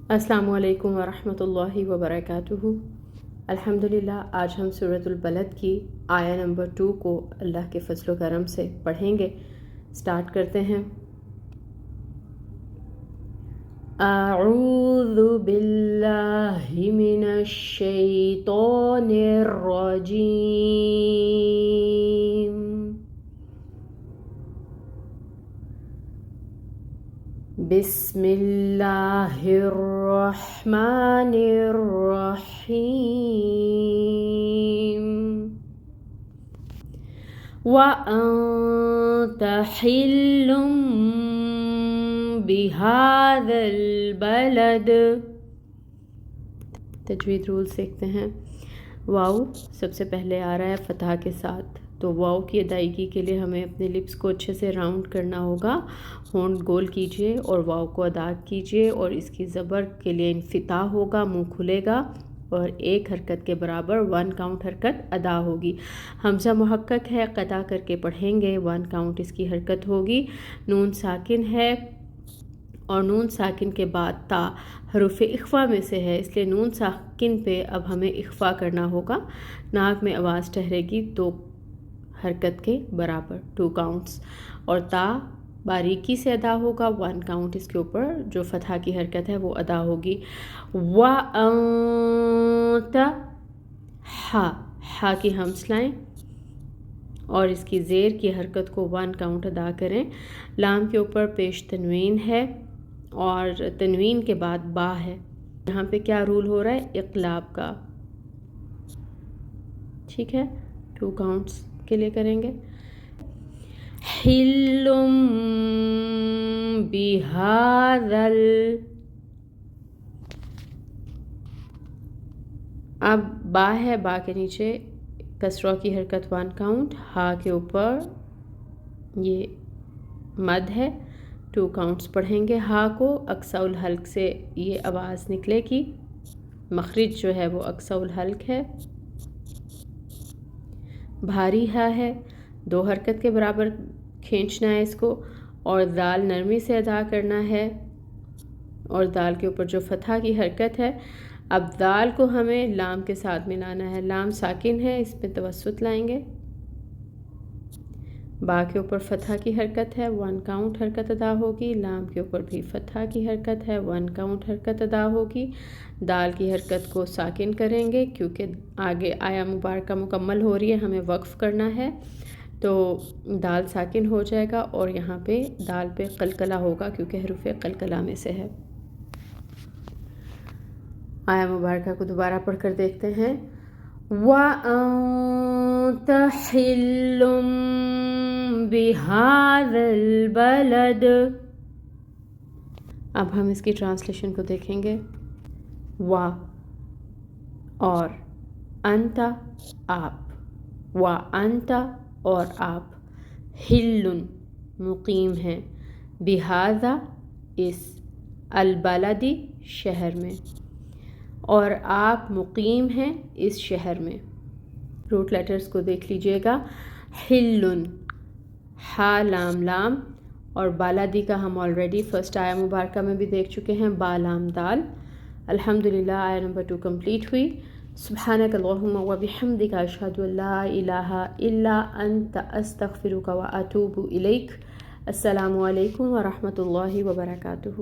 السلام علیکم ورحمۃ اللہ وبرکاتہ۔ الحمدللہ آج ہم سورۃ البلد کی آیہ نمبر 2 کو اللہ کے فضل و کرم سے پڑھیں گے۔ سٹارٹ کرتے ہیں۔ اعوذ باللہ من الشیطان الرجیم، بسم اللہ الرحمن الرحیم، وَأَنْتَ حِلٌّ بِهَذَا الْبَلَدِ۔ تجوید رول سیکھتے ہیں۔ واو سب سے پہلے آ رہا ہے فتح کے ساتھ، تو واو کی ادائیگی کے لیے ہمیں اپنے لپس کو اچھے سے راؤنڈ کرنا ہوگا۔ ہونٹ گول کیجئے اور واو کو ادا کیجئے، اور اس کی زبر کے لیے انفتاح ہوگا، منہ کھلے گا اور ایک حرکت کے برابر 1 کاؤنٹ حرکت ادا ہوگی۔ حمزہ محقق ہے، قطع کر کے پڑھیں گے، 1 کاؤنٹ اس کی حرکت ہوگی۔ نون ساکن ہے اور نون ساکن کے بعد تا حروف اخفا میں سے ہے، اس لیے نون ساکن پہ اب ہمیں اخفا کرنا ہوگا۔ ناک میں آواز ٹھہرے گی 2 حرکت کے برابر، 2 کاؤنٹس، اور تا باریکی سے ادا ہوگا، 1 کاؤنٹ اس کے اوپر جو فتح کی حرکت ہے وہ ادا ہوگی۔ وَأَنْتَ ہا کی ہمس لائیں اور اس کی زیر کی حرکت کو 1 کاؤنٹ ادا کریں۔ لام کے اوپر پیش تنوین ہے اور تنوین کے بعد با ہے، یہاں پہ کیا رول ہو رہا ہے؟ اقلاب کا، ٹھیک ہے، 2 کاؤنٹس کے لیے کریں گے۔ حِلٌّ بِهَذَا اب با ہے، با کے نیچے کسرہ کی حرکت 1 کاؤنٹ، ہا کے اوپر یہ مد ہے، 2 کاؤنٹس پڑھیں گے۔ ہا کو اقصی الحلق سے یہ آواز نکلے گی، مخرج جو ہے وہ اقصی الحلق ہے، بھاری ہا ہے، 2 حرکت کے برابر کھینچنا ہے اس کو، اور دال نرمی سے ادا کرنا ہے، اور دال کے اوپر جو فتح کی حرکت ہے، اب دال کو ہمیں لام کے ساتھ ملانا ہے۔ لام ساکن ہے، اس پہ توسط لائیں گے۔ با کے اوپر فتح کی حرکت ہے، 1 کاؤنٹ حرکت ادا ہوگی۔ لام کے اوپر بھی فتح کی حرکت ہے، 1 کاؤنٹ حرکت ادا ہوگی۔ دال کی حرکت کو ساکن کریں گے کیونکہ آگے آیا مبارکہ مکمل ہو رہی ہے، ہمیں وقف کرنا ہے، تو دال ساکن ہو جائے گا اور یہاں پہ دال پہ قلقلہ ہوگا کیونکہ حروف قلقلہ میں سے ہے۔ آیا مبارکہ کو دوبارہ پڑھ کر دیکھتے ہیں۔ وَأَنْتَ حِلٌّ بِهَذَا الْبَلَدِ۔ اب ہم اس کی ٹرانسلیشن کو دیکھیں گے۔ وا اور انتا آپ، وا انتا اور آپ، حِلٌّ مقیم ہیں، بِهَذَا اس، البلدی شہر میں، اور آپ مقیم ہیں اس شہر میں۔ روٹ لیٹرز کو دیکھ لیجئے گا۔ حِلٌّ ہا لام لام، اور بالادی کا ہم آلریڈی فرسٹ آیہ مبارکہ میں بھی دیکھ چکے ہیں، با لام دال۔ الحمدللہ آیہ نمبر 2 کمپلیٹ ہوئی۔ سبحانک اللہم و بحمدک، اشہد ان لا الہ الا انت، استغفرک و اتوب الیک۔ السلام علیکم ورحمۃ اللہ وبرکاتہ۔